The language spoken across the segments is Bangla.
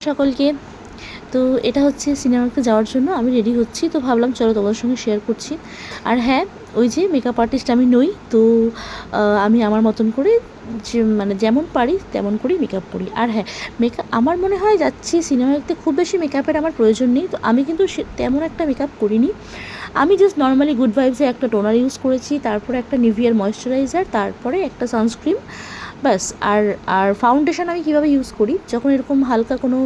সকলকে। তো এটা হচ্ছে সিনেমাতে যাওয়ার জন্য আমি রেডি হচ্ছি, তো ভাবলাম চলো তোমাদের সঙ্গে শেয়ার করছি। আর হ্যাঁ, ওই যে মেকআপ আর্টিস্ট আমি নই, তো আমি আমার মতন করে যে মানে যেমন পারি তেমন করেই মেকআপ করি। আর হ্যাঁ, মেকআপ আমার মনে হয় যাচ্ছি সিনেমা দেখতে, খুব বেশি মেকআপের আমার প্রয়োজন নেই, তো আমি কিন্তু তেমন একটা মেকআপ করিনি। আমি জাস্ট নর্মালি গুড ভাইবসে একটা টোনার ইউজ করেছি, তারপরে একটা নিভিয়ার ময়েশ্চারাইজার, তারপরে একটা সানস্ক্রিন, ব্যাস। আর আর ফাউন্ডেশন আমি কীভাবে ইউজ করি, যখন এরকম হালকা কোনো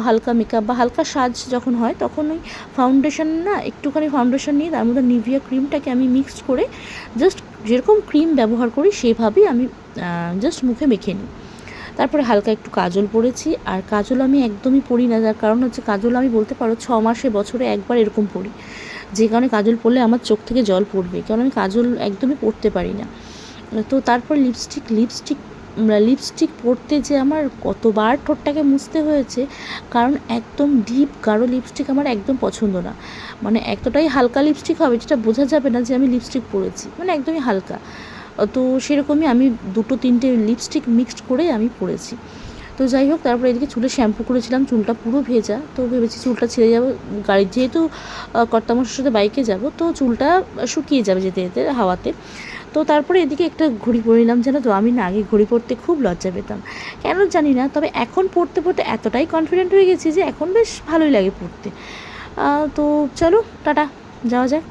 হালকা মেকআপ বা হালকা সাজ যখন হয়, তখন ওই ফাউন্ডেশন না একটুখানি ফাউন্ডেশন নিয়ে তার মধ্যে নিভিয়া ক্রিমটাকে আমি মিক্সড করে জাস্ট যেরকম ক্রিম ব্যবহার করি সেভাবেই আমি জাস্ট মুখে মেখে নিই। তারপরে হালকা একটু কাজল পরেছি, আর কাজল আমি একদমই পরি না, যার কারণ হচ্ছে কাজল আমি বলতে পারো 6 মাসে বছরে একবার এরকম পরি, যে কারণে কাজল পরলে আমার চোখ থেকে জল পড়বে, কারণ আমি কাজল একদমই পরতে পারি না। তো তারপর লিপস্টিক পরতে যে আমার কতবার ঠোঁটটাকে মুছতে হয়েছে, কারণ একদম ডিপ গাঢ় লিপস্টিক আমার একদম পছন্দ না। মানে এতটাই হালকা লিপস্টিক হবে যেটা বোঝা যাবে না যে আমি লিপস্টিক পরেছি, মানে একদমই হালকা। তো সেরকমই আমি 2-3টে লিপস্টিক মিক্সড করে আমি পরেছি। তো যাই হোক, তারপরে এদিকে চুলে শ্যাম্পু করেছিলাম, চুলটা পুরো ভেজা, তো ভেবেছি চুলটা ছেড়ে যাবো গাড়ি, যেহেতু কর্তামশার সাথে বাইকে যাব, তো চুলটা শুকিয়ে যাবে যেতে যেতে হাওয়াতে। তো তারপরে এদিকে একটা ঘড়ি পরে নিলাম, জানো তো আমি না আগে ঘড়ি পরতে খুব লজ্জা পেতাম, কেন জানি না, তবে এখন পরতে পরতে এতটাই কনফিডেন্ট হয়ে গেছি যে এখন বেশ ভালোই লাগে পরতে। তো চলো টাটা, যাওয়া যাক।